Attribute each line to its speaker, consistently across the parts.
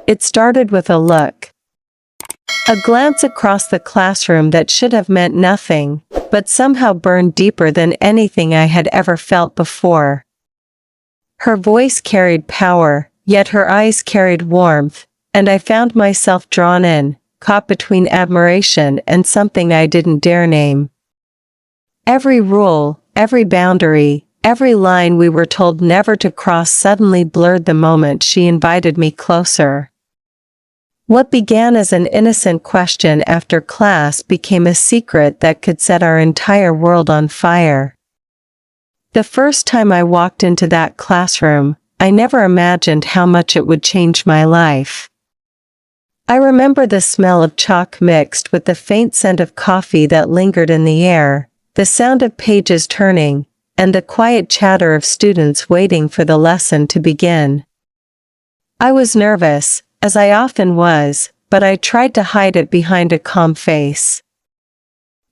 Speaker 1: It started with a look. A glance across the classroom that should have meant nothing, but somehow burned deeper than anything I had ever felt before. Her voice carried power, yet her eyes carried warmth, and I found myself drawn in, caught between admiration and something I didn't dare name. Every rule, every boundary, every line we were told never to cross suddenly blurred the moment she invited me closer. What began as an innocent question after class became a secret that could set our entire world on fire. The first time I walked into that classroom, I never imagined how much it would change my life. I remember the smell of chalk mixed with the faint scent of coffee that lingered in the air, the sound of pages turning, and the quiet chatter of students waiting for the lesson to begin. I was nervous, as I often was, but I tried to hide it behind a calm face.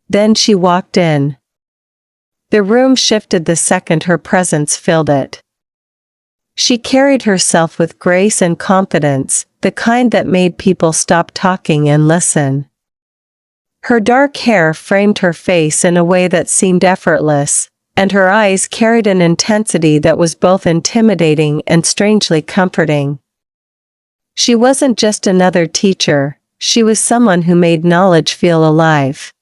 Speaker 1: Then she walked in. The room shifted the second her presence filled it. She carried herself with grace and confidence, the kind that made people stop talking and listen. Her dark hair framed her face in a way that seemed effortless, and her eyes carried an intensity that was both intimidating and strangely comforting. She wasn't just another teacher, she was someone who made knowledge feel alive.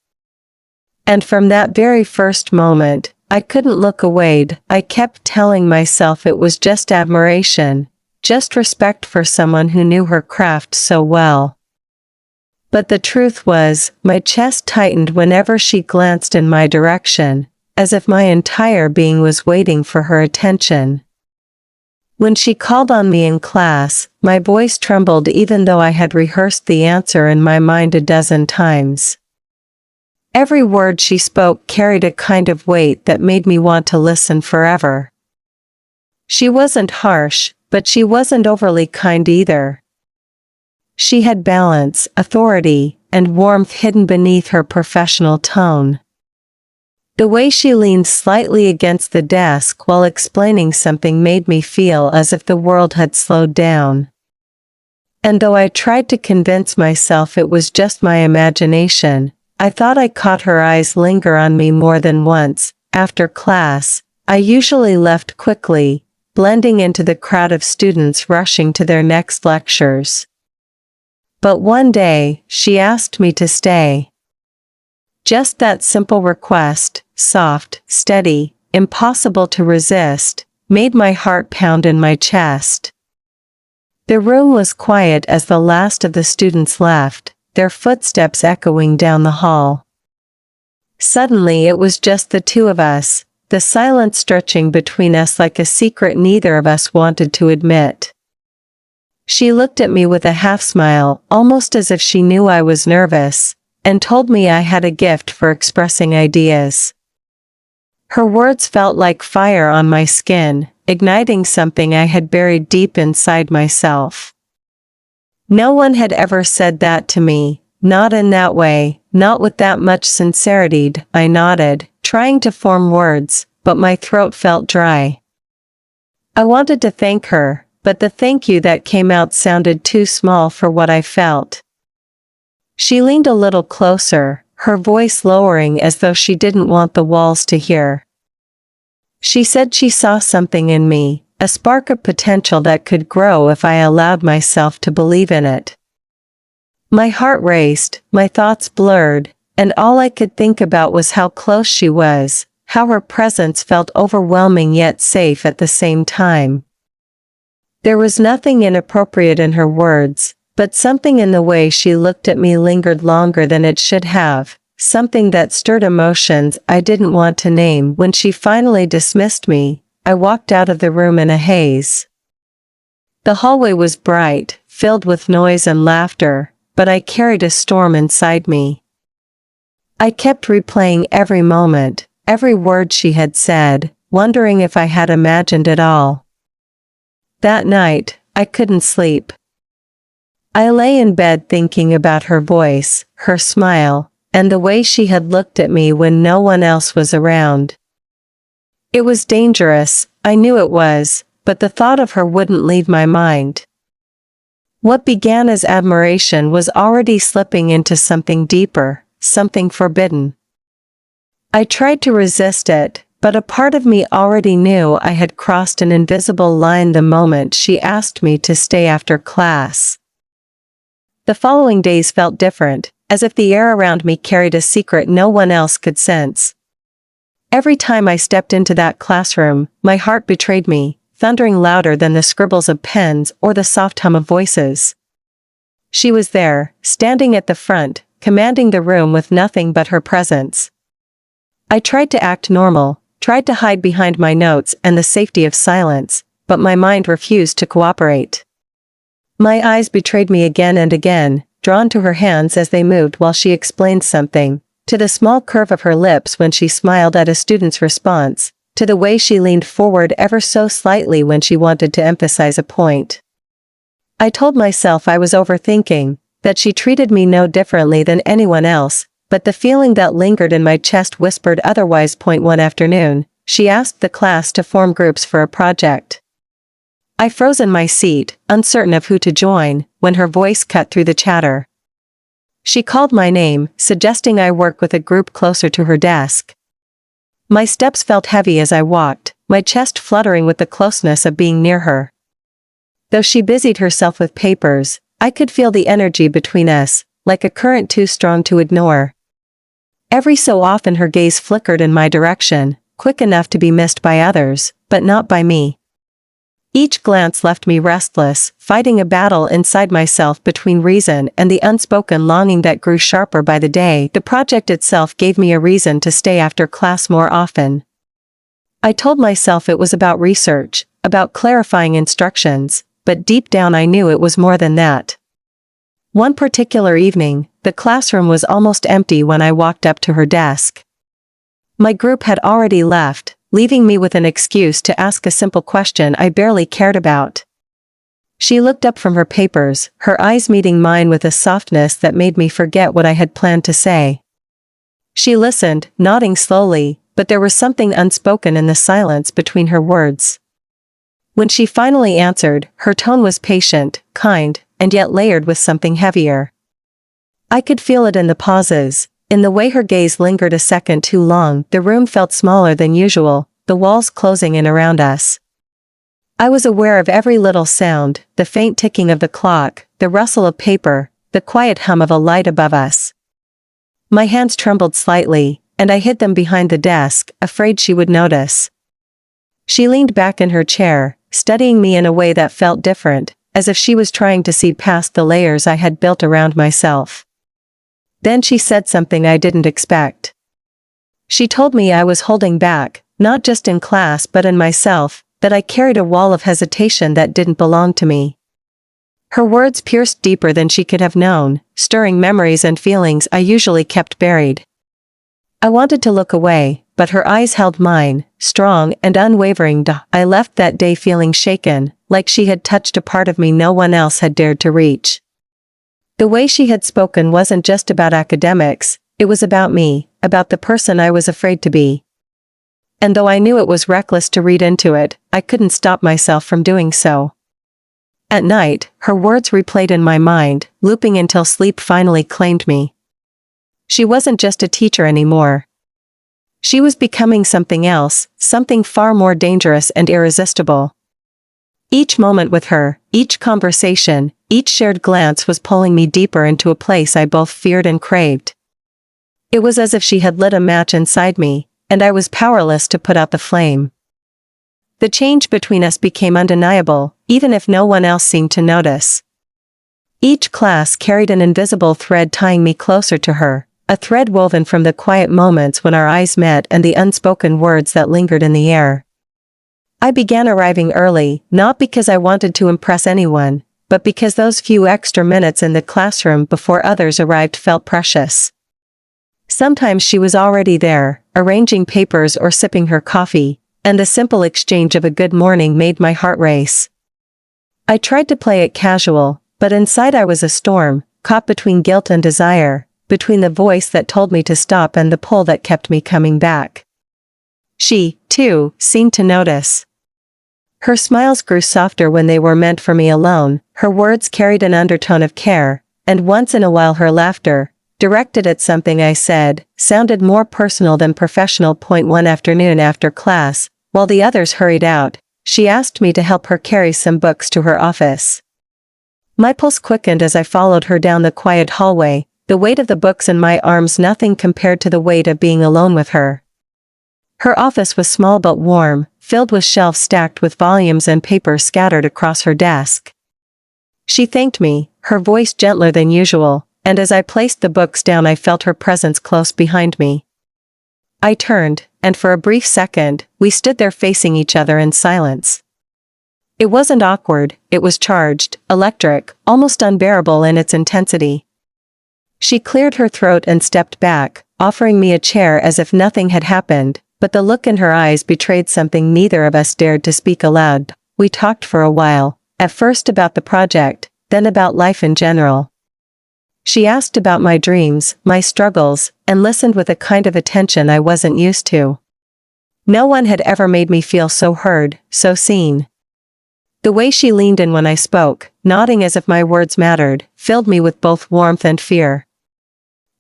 Speaker 1: And from that very first moment, I couldn't look away. I kept telling myself it was just admiration, just respect for someone who knew her craft so well. But the truth was, my chest tightened whenever she glanced in my direction, as if my entire being was waiting for her attention. When she called on me in class, my voice trembled even though I had rehearsed the answer in my mind a dozen times. Every word she spoke carried a kind of weight that made me want to listen forever. She wasn't harsh, but she wasn't overly kind either. She had balance, authority, and warmth hidden beneath her professional tone. The way she leaned slightly against the desk while explaining something made me feel as if the world had slowed down. And though I tried to convince myself it was just my imagination, I thought I caught her eyes linger on me more than once. After class, I usually left quickly, blending into the crowd of students rushing to their next lectures. But one day, she asked me to stay. Just that simple request, soft, steady, impossible to resist, made my heart pound in my chest. The room was quiet as the last of the students left, their footsteps echoing down the hall. Suddenly it was just the two of us, the silence stretching between us like a secret neither of us wanted to admit. She looked at me with a half-smile, almost as if she knew I was nervous, and told me I had a gift for expressing ideas. Her words felt like fire on my skin, igniting something I had buried deep inside myself. No one had ever said that to me, not in that way, not with that much sincerity. I nodded, trying to form words, but my throat felt dry. I wanted to thank her, but the thank you that came out sounded too small for what I felt. She leaned a little closer, her voice lowering as though she didn't want the walls to hear. She said she saw something in me, a spark of potential that could grow if I allowed myself to believe in it. My heart raced, my thoughts blurred, and all I could think about was how close she was, how her presence felt overwhelming yet safe at the same time. There was nothing inappropriate in her words, but something in the way she looked at me lingered longer than it should have, something that stirred emotions I didn't want to name. When she finally dismissed me, I walked out of the room in a haze. The hallway was bright, filled with noise and laughter, but I carried a storm inside me. I kept replaying every moment, every word she had said, wondering if I had imagined it all. That night, I couldn't sleep. I lay in bed thinking about her voice, her smile, and the way she had looked at me when no one else was around. It was dangerous, I knew it was, but the thought of her wouldn't leave my mind. What began as admiration was already slipping into something deeper, something forbidden. I tried to resist it, but a part of me already knew I had crossed an invisible line the moment she asked me to stay after class. The following days felt different, as if the air around me carried a secret no one else could sense. Every time I stepped into that classroom, my heart betrayed me, thundering louder than the scribbles of pens or the soft hum of voices. She was there, standing at the front, commanding the room with nothing but her presence. I tried to act normal, tried to hide behind my notes and the safety of silence, but my mind refused to cooperate. My eyes betrayed me again and again, drawn to her hands as they moved while she explained something, to the small curve of her lips when she smiled at a student's response, to the way she leaned forward ever so slightly when she wanted to emphasize a point. I told myself I was overthinking, that she treated me no differently than anyone else, but the feeling that lingered in my chest whispered otherwise. One afternoon, she asked the class to form groups for a project. I froze in my seat, uncertain of who to join, when her voice cut through the chatter. She called my name, suggesting I work with a group closer to her desk. My steps felt heavy as I walked, my chest fluttering with the closeness of being near her. Though she busied herself with papers, I could feel the energy between us, like a current too strong to ignore. Every so often her gaze flickered in my direction, quick enough to be missed by others, but not by me. Each glance left me restless, fighting a battle inside myself between reason and the unspoken longing that grew sharper by the day. The project itself gave me a reason to stay after class more often. I told myself it was about research, about clarifying instructions, but deep down I knew it was more than that. One particular evening, the classroom was almost empty when I walked up to her desk. My group had already left, leaving me with an excuse to ask a simple question I barely cared about. She looked up from her papers, her eyes meeting mine with a softness that made me forget what I had planned to say. She listened, nodding slowly, but there was something unspoken in the silence between her words. When she finally answered, her tone was patient, kind, and yet layered with something heavier. I could feel it in the pauses. In the way her gaze lingered a second too long. The room felt smaller than usual, the walls closing in around us. I was aware of every little sound, the faint ticking of the clock, the rustle of paper, the quiet hum of a light above us. My hands trembled slightly, and I hid them behind the desk, afraid she would notice. She leaned back in her chair, studying me in a way that felt different, as if she was trying to see past the layers I had built around myself. Then she said something I didn't expect. She told me I was holding back, not just in class but in myself, that I carried a wall of hesitation that didn't belong to me. Her words pierced deeper than she could have known, stirring memories and feelings I usually kept buried. I wanted to look away, but her eyes held mine, strong and unwavering. I left that day feeling shaken, like she had touched a part of me no one else had dared to reach. The way she had spoken wasn't just about academics, it was about me, about the person I was afraid to be. And though I knew it was reckless to read into it, I couldn't stop myself from doing so. At night, her words replayed in my mind, looping until sleep finally claimed me. She wasn't just a teacher anymore. She was becoming something else, something far more dangerous and irresistible. Each moment with her, each conversation, each shared glance was pulling me deeper into a place I both feared and craved. It was as if she had lit a match inside me, and I was powerless to put out the flame. The change between us became undeniable, even if no one else seemed to notice. Each class carried an invisible thread tying me closer to her, a thread woven from the quiet moments when our eyes met and the unspoken words that lingered in the air. I began arriving early, not because I wanted to impress anyone, but because those few extra minutes in the classroom before others arrived felt precious. Sometimes she was already there, arranging papers or sipping her coffee, and the simple exchange of a good morning made my heart race. I tried to play it casual, but inside I was a storm, caught between guilt and desire, between the voice that told me to stop and the pull that kept me coming back. She, too, seemed to notice. Her smiles grew softer when they were meant for me alone, her words carried an undertone of care, and once in a while her laughter, directed at something I said, sounded more personal than professional. One afternoon after class, while the others hurried out, she asked me to help her carry some books to her office. My pulse quickened as I followed her down the quiet hallway, the weight of the books in my arms nothing compared to the weight of being alone with her. Her office was small but warm, filled with shelves stacked with volumes and papers scattered across her desk. She thanked me, her voice gentler than usual, and as I placed the books down I felt her presence close behind me. I turned, and for a brief second, we stood there facing each other in silence. It wasn't awkward, it was charged, electric, almost unbearable in its intensity. She cleared her throat and stepped back, offering me a chair as if nothing had happened, but the look in her eyes betrayed something neither of us dared to speak aloud. We talked for a while, at first about the project, then about life in general. She asked about my dreams, my struggles, and listened with a kind of attention I wasn't used to. No one had ever made me feel so heard, so seen. The way she leaned in when I spoke, nodding as if my words mattered, filled me with both warmth and fear.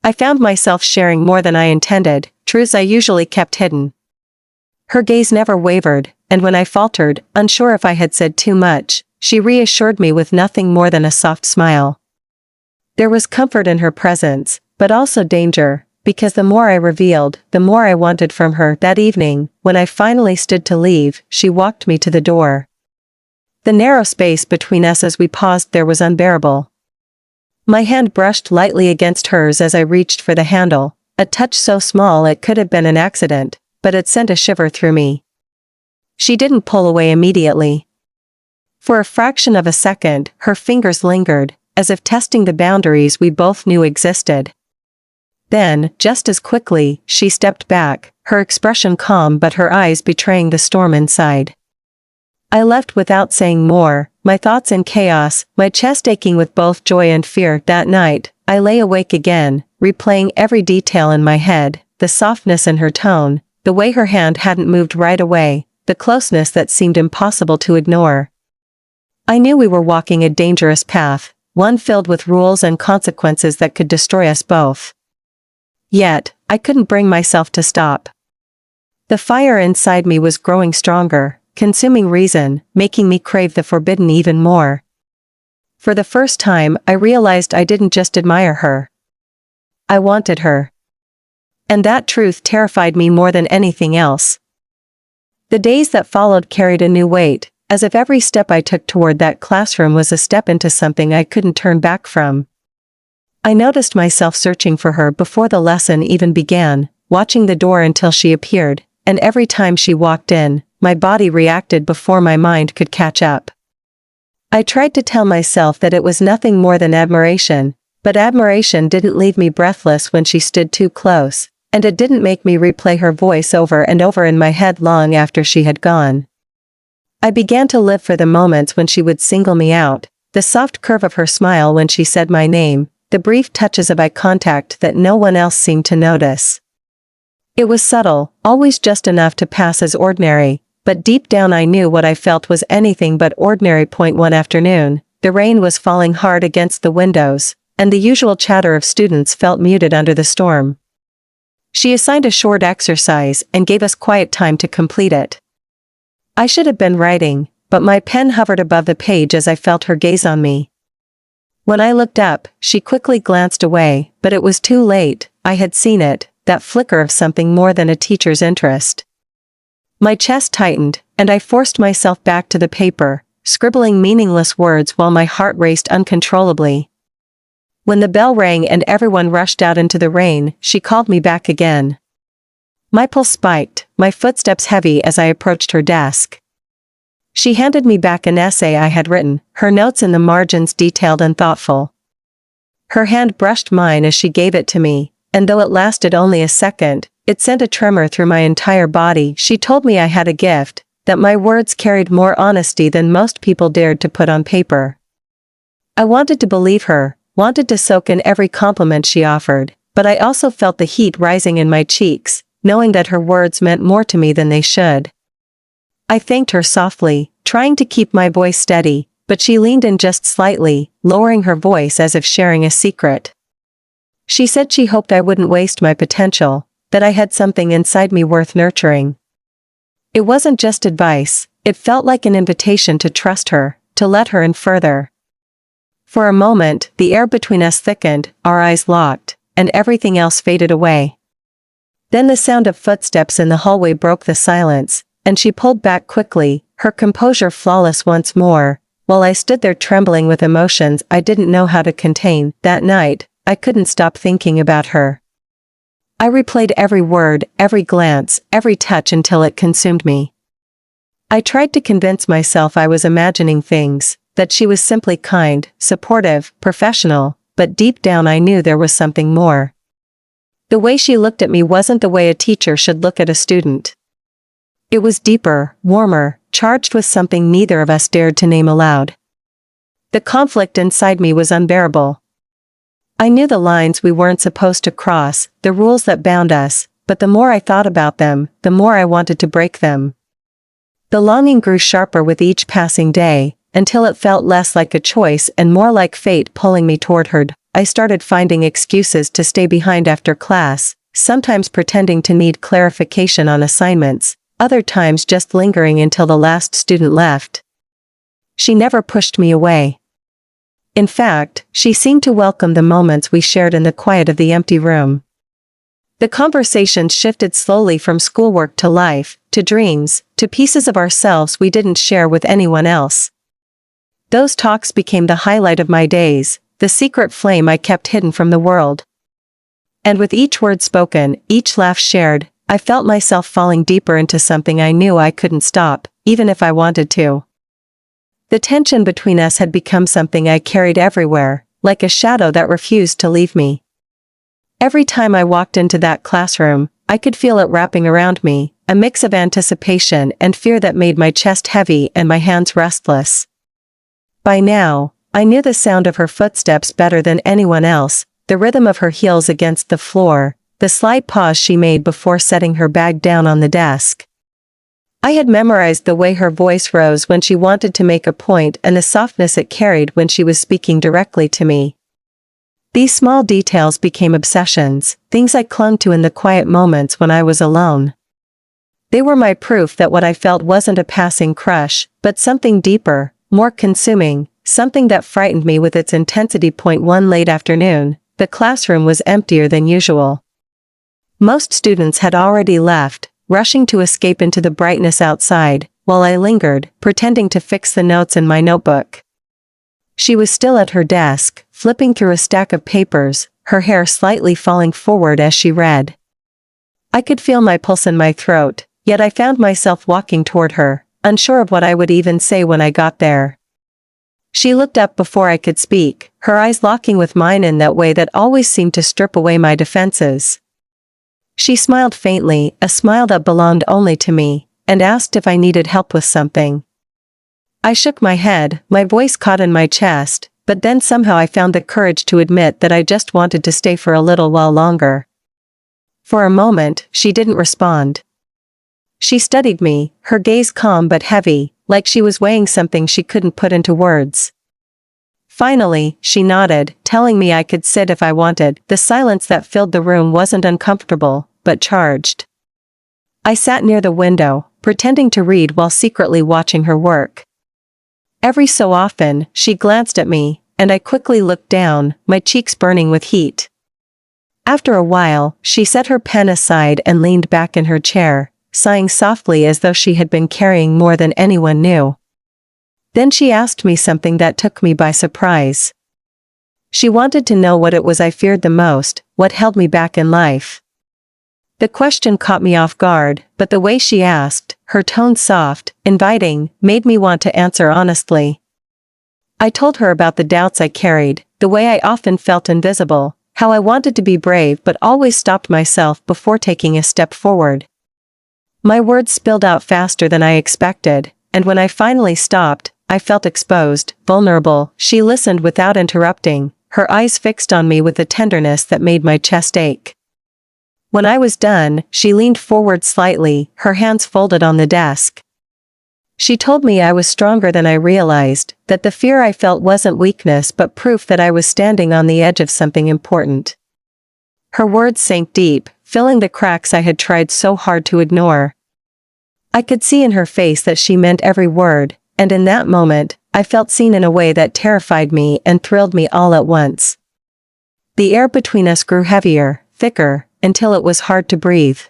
Speaker 1: I found myself sharing more than I intended, truths I usually kept hidden. Her gaze never wavered, and when I faltered, unsure if I had said too much, she reassured me with nothing more than a soft smile. There was comfort in her presence, but also danger, because the more I revealed, the more I wanted from her. That evening, when I finally stood to leave, she walked me to the door. The narrow space between us as we paused there was unbearable. My hand brushed lightly against hers as I reached for the handle, a touch so small it could have been an accident, but it sent a shiver through me. She didn't pull away immediately. For a fraction of a second, her fingers lingered, as if testing the boundaries we both knew existed. Then, just as quickly, she stepped back, her expression calm but her eyes betraying the storm inside. I left without saying more, my thoughts in chaos, my chest aching with both joy and fear. That night, I lay awake again, replaying every detail in my head, the softness in her tone, the way her hand hadn't moved right away, the closeness that seemed impossible to ignore. I knew we were walking a dangerous path, one filled with rules and consequences that could destroy us both. Yet, I couldn't bring myself to stop. The fire inside me was growing stronger, consuming reason, making me crave the forbidden even more. For the first time, I realized I didn't just admire her. I wanted her. And that truth terrified me more than anything else. The days that followed carried a new weight, as if every step I took toward that classroom was a step into something I couldn't turn back from. I noticed myself searching for her before the lesson even began, watching the door until she appeared, and every time she walked in, my body reacted before my mind could catch up. I tried to tell myself that it was nothing more than admiration, but admiration didn't leave me breathless when she stood too close, and it didn't make me replay her voice over and over in my head long after she had gone. I began to live for the moments when she would single me out, the soft curve of her smile when she said my name, the brief touches of eye contact that no one else seemed to notice. It was subtle, always just enough to pass as ordinary, but deep down I knew what I felt was anything but ordinary. One afternoon, the rain was falling hard against the windows, and the usual chatter of students felt muted under the storm. She assigned a short exercise and gave us quiet time to complete it. I should have been writing, but my pen hovered above the page as I felt her gaze on me. When I looked up, she quickly glanced away, but it was too late. I had seen it, that flicker of something more than a teacher's interest. My chest tightened, and I forced myself back to the paper, scribbling meaningless words while my heart raced uncontrollably. When the bell rang and everyone rushed out into the rain, she called me back again. My pulse spiked, my footsteps heavy as I approached her desk. She handed me back an essay I had written, her notes in the margins detailed and thoughtful. Her hand brushed mine as she gave it to me, and though it lasted only a second, it sent a tremor through my entire body. She told me I had a gift, that my words carried more honesty than most people dared to put on paper. I wanted to believe her, wanted to soak in every compliment she offered, but I also felt the heat rising in my cheeks, knowing that her words meant more to me than they should. I thanked her softly, trying to keep my voice steady, but she leaned in just slightly, lowering her voice as if sharing a secret. She said she hoped I wouldn't waste my potential, that I had something inside me worth nurturing. It wasn't just advice, it felt like an invitation to trust her, to let her in further. For a moment, the air between us thickened, our eyes locked, and everything else faded away. Then the sound of footsteps in the hallway broke the silence, and she pulled back quickly, her composure flawless once more, while I stood there trembling with emotions I didn't know how to contain. That night, I couldn't stop thinking about her. I replayed every word, every glance, every touch until it consumed me. I tried to convince myself I was imagining things, that she was simply kind, supportive, professional, but deep down I knew there was something more. The way she looked at me wasn't the way a teacher should look at a student. It was deeper, warmer, charged with something neither of us dared to name aloud. The conflict inside me was unbearable. I knew the lines we weren't supposed to cross, the rules that bound us, but the more I thought about them, the more I wanted to break them. The longing grew sharper with each passing day, until it felt less like a choice and more like fate pulling me toward her. I started finding excuses to stay behind after class, sometimes pretending to need clarification on assignments, other times just lingering until the last student left. She never pushed me away. In fact, she seemed to welcome the moments we shared in the quiet of the empty room. The conversation shifted slowly from schoolwork to life, to dreams, to pieces of ourselves we didn't share with anyone else. Those talks became the highlight of my days, the secret flame I kept hidden from the world. And with each word spoken, each laugh shared, I felt myself falling deeper into something I knew I couldn't stop, even if I wanted to. The tension between us had become something I carried everywhere, like a shadow that refused to leave me. Every time I walked into that classroom, I could feel it wrapping around me, a mix of anticipation and fear that made my chest heavy and my hands restless. By now, I knew the sound of her footsteps better than anyone else, the rhythm of her heels against the floor, the slight pause she made before setting her bag down on the desk. I had memorized the way her voice rose when she wanted to make a point and the softness it carried when she was speaking directly to me. These small details became obsessions, things I clung to in the quiet moments when I was alone. They were my proof that what I felt wasn't a passing crush, but something deeper, more consuming, something that frightened me with its intensity. One late afternoon, the classroom was emptier than usual. Most students had already left, rushing to escape into the brightness outside, while I lingered, pretending to fix the notes in my notebook. She was still at her desk, flipping through a stack of papers, her hair slightly falling forward as she read. I could feel my pulse in my throat, yet I found myself walking toward her, unsure of what I would even say when I got there. She looked up before I could speak, her eyes locking with mine in that way that always seemed to strip away my defenses. She smiled faintly, a smile that belonged only to me, and asked if I needed help with something. I shook my head, my voice caught in my chest, but then somehow I found the courage to admit that I just wanted to stay for a little while longer. For a moment, she didn't respond. She studied me, her gaze calm but heavy, like she was weighing something she couldn't put into words. Finally, she nodded, telling me I could sit if I wanted. The silence that filled the room wasn't uncomfortable, but charged. I sat near the window, pretending to read while secretly watching her work. Every so often, she glanced at me, and I quickly looked down, my cheeks burning with heat. After a while, she set her pen aside and leaned back in her chair, sighing softly as though she had been carrying more than anyone knew. Then she asked me something that took me by surprise. She wanted to know what it was I feared the most, what held me back in life. The question caught me off guard, but the way she asked, her tone soft, inviting, made me want to answer honestly. I told her about the doubts I carried, the way I often felt invisible, how I wanted to be brave but always stopped myself before taking a step forward. My words spilled out faster than I expected, and when I finally stopped, I felt exposed, vulnerable. She listened without interrupting, her eyes fixed on me with a tenderness that made my chest ache. When I was done, she leaned forward slightly, her hands folded on the desk. She told me I was stronger than I realized, that the fear I felt wasn't weakness but proof that I was standing on the edge of something important. Her words sank deep, filling the cracks I had tried so hard to ignore. I could see in her face that she meant every word, and in that moment, I felt seen in a way that terrified me and thrilled me all at once. The air between us grew heavier, thicker, until it was hard to breathe.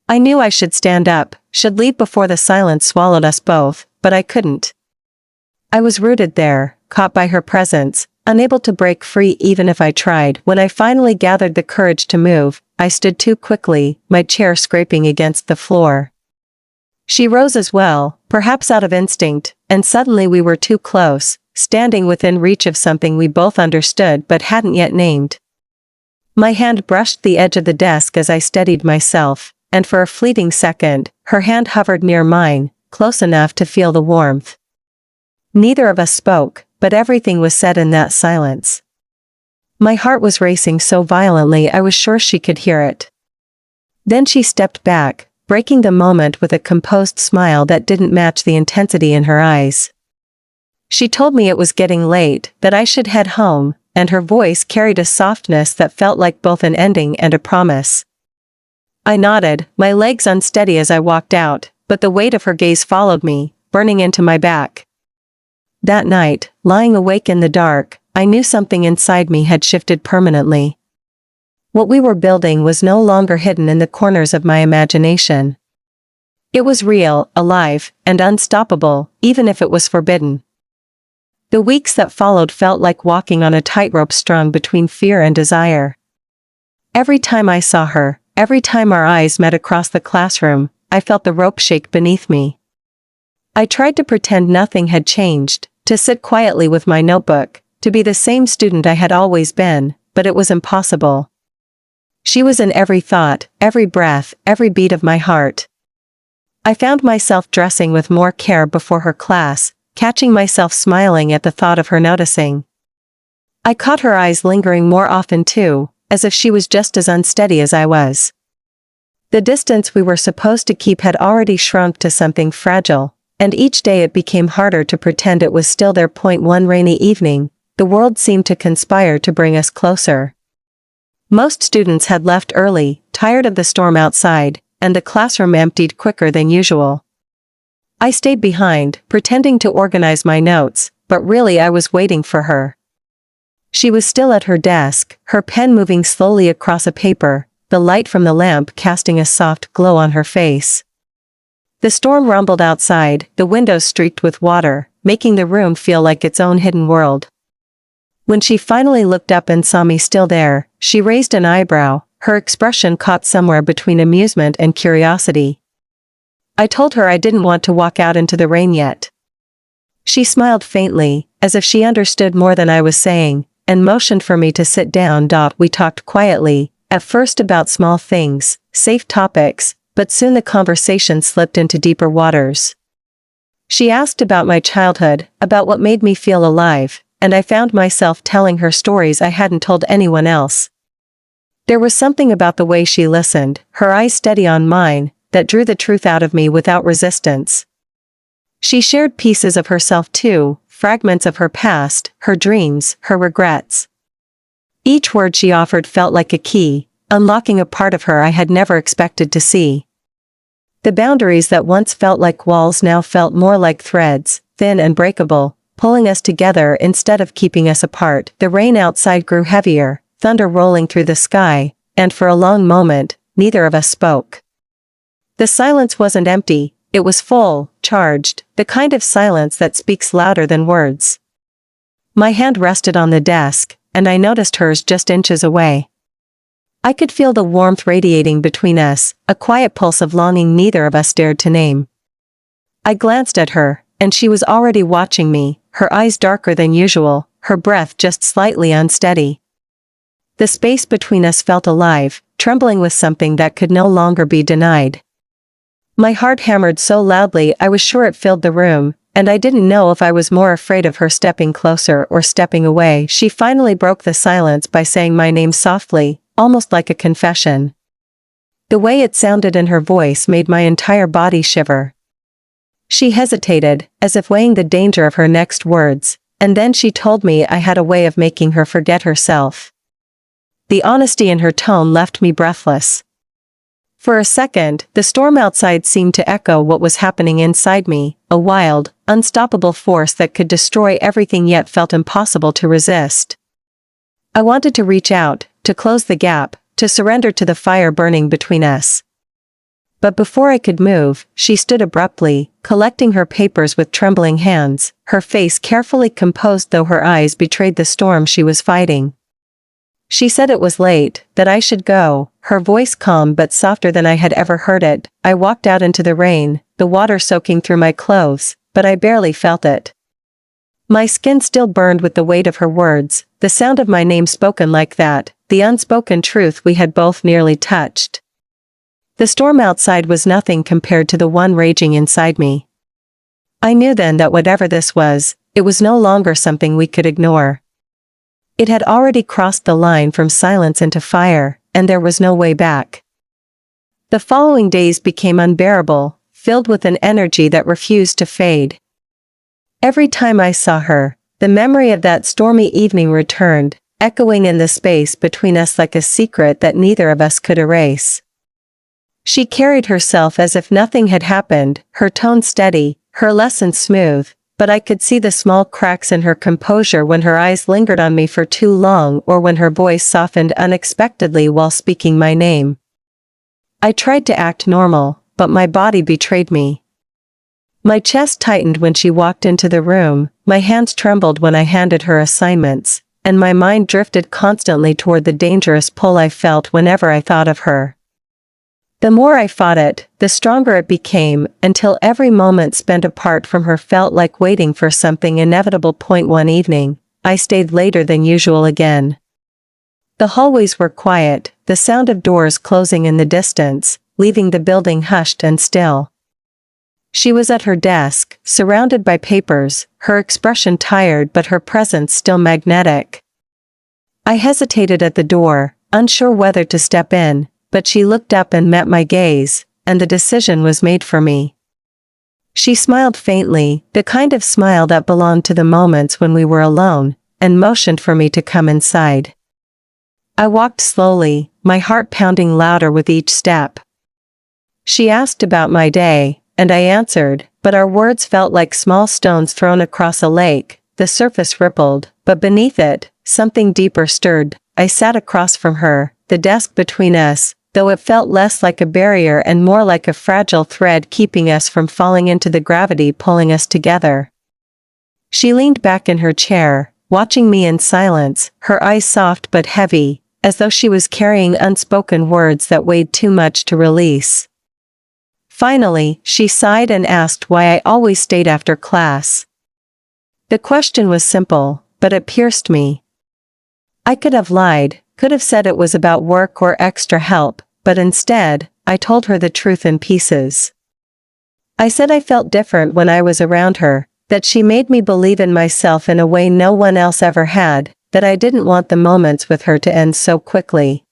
Speaker 1: I knew I should stand up, should leave before the silence swallowed us both, but I couldn't. I was rooted there, caught by her presence, unable to break free even if I tried. When I finally gathered the courage to move, I stood too quickly, my chair scraping against the floor. She rose as well, perhaps out of instinct, and suddenly we were too close, standing within reach of something we both understood but hadn't yet named. My hand brushed the edge of the desk as I steadied myself, and for a fleeting second, her hand hovered near mine, close enough to feel the warmth. Neither of us spoke, but everything was said in that silence. My heart was racing so violently I was sure she could hear it. Then she stepped back, breaking the moment with a composed smile that didn't match the intensity in her eyes. She told me it was getting late, that I should head home, and her voice carried a softness that felt like both an ending and a promise. I nodded, my legs unsteady as I walked out, but the weight of her gaze followed me, burning into my back. That night, lying awake in the dark, I knew something inside me had shifted permanently. What we were building was no longer hidden in the corners of my imagination. It was real, alive, and unstoppable, even if it was forbidden. The weeks that followed felt like walking on a tightrope strung between fear and desire. Every time I saw her, every time our eyes met across the classroom, I felt the rope shake beneath me. I tried to pretend nothing had changed, to sit quietly with my notebook, to be the same student I had always been, but it was impossible. She was in every thought, every breath, every beat of my heart. I found myself dressing with more care before her class, catching myself smiling at the thought of her noticing. I caught her eyes lingering more often too, as if she was just as unsteady as I was. The distance we were supposed to keep had already shrunk to something fragile, and each day it became harder to pretend it was still there. One rainy evening, the world seemed to conspire to bring us closer. Most students had left early, tired of the storm outside, and the classroom emptied quicker than usual. I stayed behind, pretending to organize my notes, but really I was waiting for her. She was still at her desk, her pen moving slowly across a paper, the light from the lamp casting a soft glow on her face. The storm rumbled outside, the windows streaked with water, making the room feel like its own hidden world. When she finally looked up and saw me still there, she raised an eyebrow, her expression caught somewhere between amusement and curiosity. I told her I didn't want to walk out into the rain yet. She smiled faintly, as if she understood more than I was saying, and motioned for me to sit down. We talked quietly, at first about small things, safe topics, but soon the conversation slipped into deeper waters. She asked about my childhood, about what made me feel alive, and I found myself telling her stories I hadn't told anyone else. There was something about the way she listened, her eyes steady on mine, that drew the truth out of me without resistance. She shared pieces of herself too, fragments of her past, her dreams, her regrets. Each word she offered felt like a key, unlocking a part of her I had never expected to see. The boundaries that once felt like walls now felt more like threads, thin and breakable, pulling us together instead of keeping us apart. The rain outside grew heavier, thunder rolling through the sky, and for a long moment, neither of us spoke. The silence wasn't empty, it was full, charged, the kind of silence that speaks louder than words. My hand rested on the desk, and I noticed hers just inches away. I could feel the warmth radiating between us, a quiet pulse of longing neither of us dared to name. I glanced at her, and she was already watching me, her eyes darker than usual, her breath just slightly unsteady. The space between us felt alive, trembling with something that could no longer be denied. My heart hammered so loudly I was sure it filled the room, and I didn't know if I was more afraid of her stepping closer or stepping away. She finally broke the silence by saying my name softly, almost like a confession. The way it sounded in her voice made my entire body shiver. She hesitated, as if weighing the danger of her next words, and then she told me I had a way of making her forget herself. The honesty in her tone left me breathless. For a second, the storm outside seemed to echo what was happening inside me, a wild, unstoppable force that could destroy everything yet felt impossible to resist. I wanted to reach out, to close the gap, to surrender to the fire burning between us. But before I could move, she stood abruptly, collecting her papers with trembling hands, her face carefully composed though her eyes betrayed the storm she was fighting. She said it was late, that I should go, her voice calm but softer than I had ever heard it. I walked out into the rain, the water soaking through my clothes, but I barely felt it. My skin still burned with the weight of her words, the sound of my name spoken like that, the unspoken truth we had both nearly touched. The storm outside was nothing compared to the one raging inside me. I knew then that whatever this was, it was no longer something we could ignore. It had already crossed the line from silence into fire, and there was no way back. The following days became unbearable, filled with an energy that refused to fade. Every time I saw her, the memory of that stormy evening returned, echoing in the space between us like a secret that neither of us could erase. She carried herself as if nothing had happened, her tone steady, her lesson smooth, but I could see the small cracks in her composure when her eyes lingered on me for too long or when her voice softened unexpectedly while speaking my name. I tried to act normal, but my body betrayed me. My chest tightened when she walked into the room, my hands trembled when I handed her assignments, and my mind drifted constantly toward the dangerous pull I felt whenever I thought of her. The more I fought it, the stronger it became, until every moment spent apart from her felt like waiting for something inevitable. One evening, I stayed later than usual again. The hallways were quiet, the sound of doors closing in the distance, leaving the building hushed and still. She was at her desk, surrounded by papers, her expression tired but her presence still magnetic. I hesitated at the door, unsure whether to step in, but she looked up and met my gaze, and the decision was made for me. She smiled faintly, the kind of smile that belonged to the moments when we were alone, and motioned for me to come inside. I walked slowly, my heart pounding louder with each step. She asked about my day, and I answered, but our words felt like small stones thrown across a lake. The surface rippled, but beneath it, something deeper stirred. I sat across from her, the desk between us, though it felt less like a barrier and more like a fragile thread keeping us from falling into the gravity pulling us together. She leaned back in her chair, watching me in silence, her eyes soft but heavy, as though she was carrying unspoken words that weighed too much to release. Finally, she sighed and asked why I always stayed after class. The question was simple, but it pierced me. I could have lied, could have said it was about work or extra help, but instead, I told her the truth in pieces. I said I felt different when I was around her, that she made me believe in myself in a way no one else ever had, that I didn't want the moments with her to end so quickly.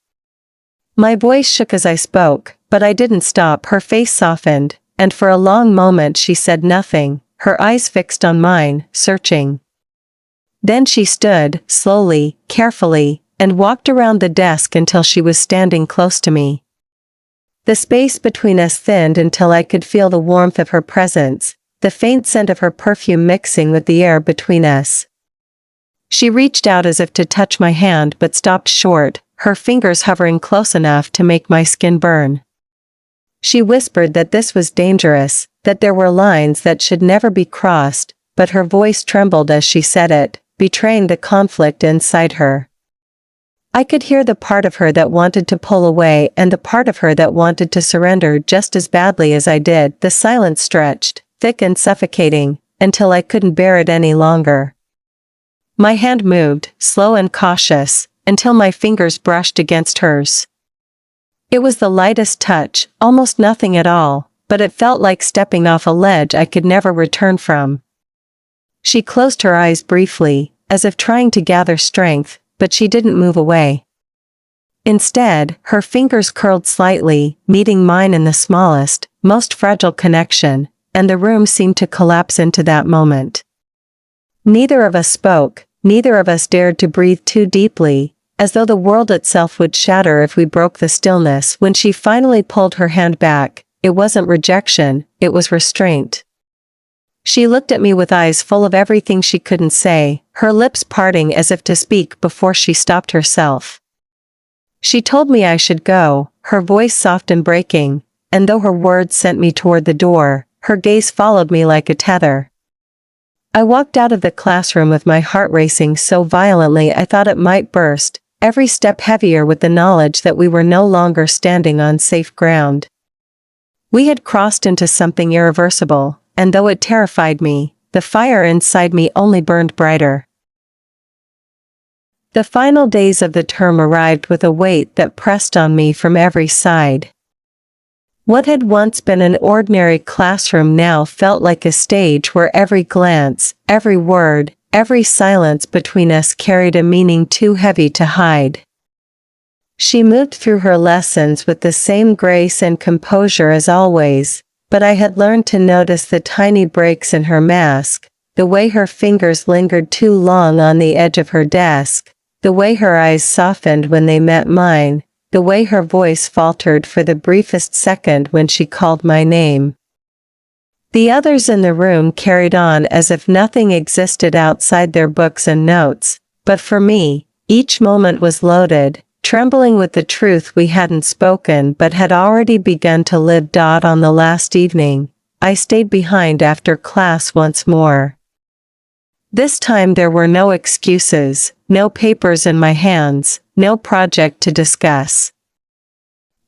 Speaker 1: My voice shook as I spoke, but I didn't stop. Her face softened, and for a long moment she said nothing, her eyes fixed on mine, searching. Then she stood, slowly, carefully, and walked around the desk until she was standing close to me. The space between us thinned until I could feel the warmth of her presence, the faint scent of her perfume mixing with the air between us. She reached out as if to touch my hand but stopped short, her fingers hovering close enough to make my skin burn. She whispered that this was dangerous, that there were lines that should never be crossed, but her voice trembled as she said it, betraying the conflict inside her. I could hear the part of her that wanted to pull away and the part of her that wanted to surrender just as badly as I did. The silence stretched, thick and suffocating, until I couldn't bear it any longer. My hand moved, slow and cautious, until my fingers brushed against hers. It was the lightest touch, almost nothing at all, but it felt like stepping off a ledge I could never return from. She closed her eyes briefly, as if trying to gather strength, but she didn't move away. Instead, her fingers curled slightly, meeting mine in the smallest, most fragile connection, and the room seemed to collapse into that moment. Neither of us spoke, neither of us dared to breathe too deeply, as though the world itself would shatter if we broke the stillness. When she finally pulled her hand back, it wasn't rejection, it was restraint. She looked at me with eyes full of everything she couldn't say, her lips parting as if to speak before she stopped herself. She told me I should go, her voice soft and breaking, and though her words sent me toward the door, her gaze followed me like a tether. I walked out of the classroom with my heart racing so violently I thought it might burst, every step heavier with the knowledge that we were no longer standing on safe ground. We had crossed into something irreversible, and though it terrified me, the fire inside me only burned brighter. The final days of the term arrived with a weight that pressed on me from every side. What had once been an ordinary classroom now felt like a stage where every glance, every word, every silence between us carried a meaning too heavy to hide. She moved through her lessons with the same grace and composure as always, but I had learned to notice the tiny breaks in her mask, the way her fingers lingered too long on the edge of her desk, the way her eyes softened when they met mine, the way her voice faltered for the briefest second when she called my name. The others in the room carried on as if nothing existed outside their books and notes, but for me, each moment was loaded, trembling with the truth we hadn't spoken but had already begun to live. On the last evening, I stayed behind after class once more. This time there were no excuses, no papers in my hands, no project to discuss.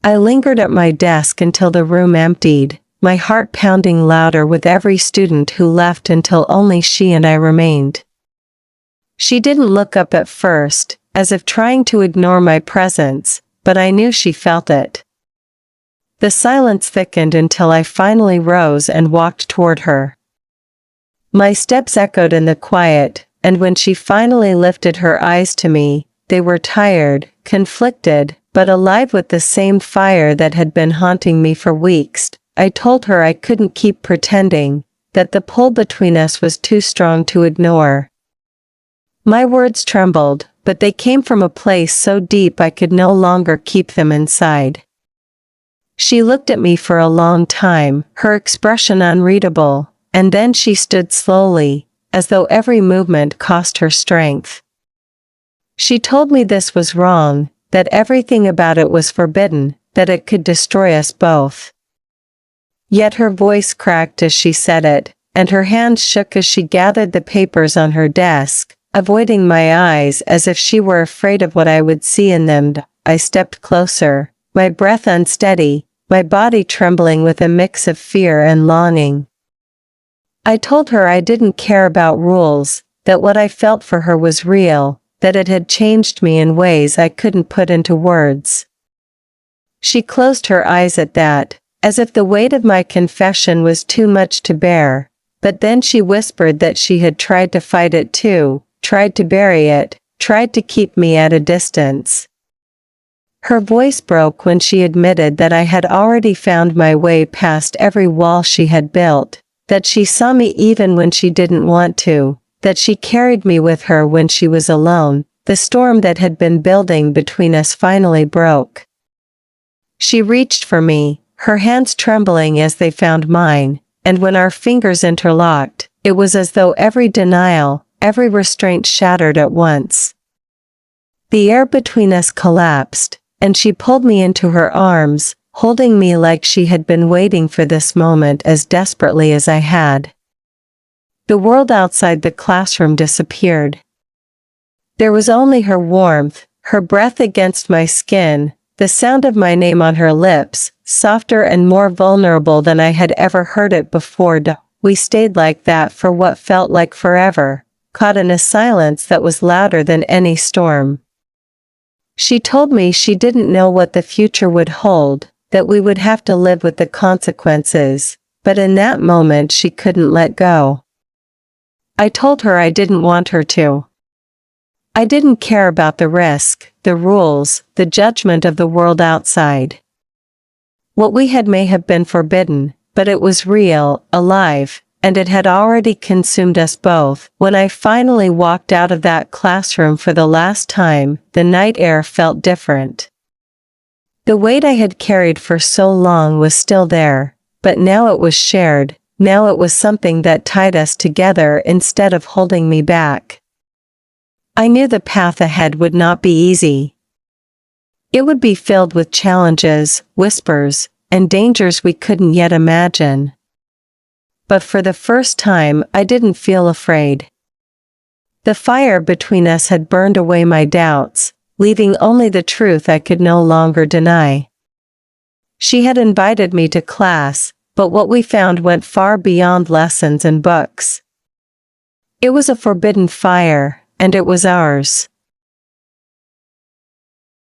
Speaker 1: I lingered at my desk until the room emptied, my heart pounding louder with every student who left until only she and I remained. She didn't look up at first, as if trying to ignore my presence, but I knew she felt it. The silence thickened until I finally rose and walked toward her. My steps echoed in the quiet, and when she finally lifted her eyes to me, they were tired, conflicted, but alive with the same fire that had been haunting me for weeks. I told her I couldn't keep pretending, that the pull between us was too strong to ignore. My words trembled, but they came from a place so deep I could no longer keep them inside. She looked at me for a long time, her expression unreadable, and then she stood slowly, as though every movement cost her strength. She told me this was wrong, that everything about it was forbidden, that it could destroy us both. Yet her voice cracked as she said it, and her hands shook as she gathered the papers on her desk, avoiding my eyes as if she were afraid of what I would see in them. I stepped closer, my breath unsteady, my body trembling with a mix of fear and longing. I told her I didn't care about rules, that what I felt for her was real, that it had changed me in ways I couldn't put into words. She closed her eyes at that, as if the weight of my confession was too much to bear, but then she whispered that she had tried to fight it too, tried to bury it, tried to keep me at a distance. Her voice broke when she admitted that I had already found my way past every wall she had built, that she saw me even when she didn't want to, that she carried me with her when she was alone. The storm that had been building between us finally broke. She reached for me, her hands trembling as they found mine, and when our fingers interlocked, it was as though every denial, every restraint shattered at once. The air between us collapsed, and she pulled me into her arms, holding me like she had been waiting for this moment as desperately as I had. The world outside the classroom disappeared. There was only her warmth, her breath against my skin, the sound of my name on her lips, softer and more vulnerable than I had ever heard it before. We stayed like that for what felt like forever, caught in a silence that was louder than any storm. She told me she didn't know what the future would hold, that we would have to live with the consequences, but in that moment she couldn't let go. I told her I didn't want her to. I didn't care about the risk, the rules, the judgment of the world outside. What we had may have been forbidden, but it was real, alive, and it had already consumed us both. When I finally walked out of that classroom for the last time, the night air felt different. The weight I had carried for so long was still there, but now it was shared, now it was something that tied us together instead of holding me back. I knew the path ahead would not be easy. It would be filled with challenges, whispers, and dangers we couldn't yet imagine. But for the first time, I didn't feel afraid. The fire between us had burned away my doubts, leaving only the truth I could no longer deny. She had invited me to class, but what we found went far beyond lessons and books. It was a forbidden fire, and it was ours.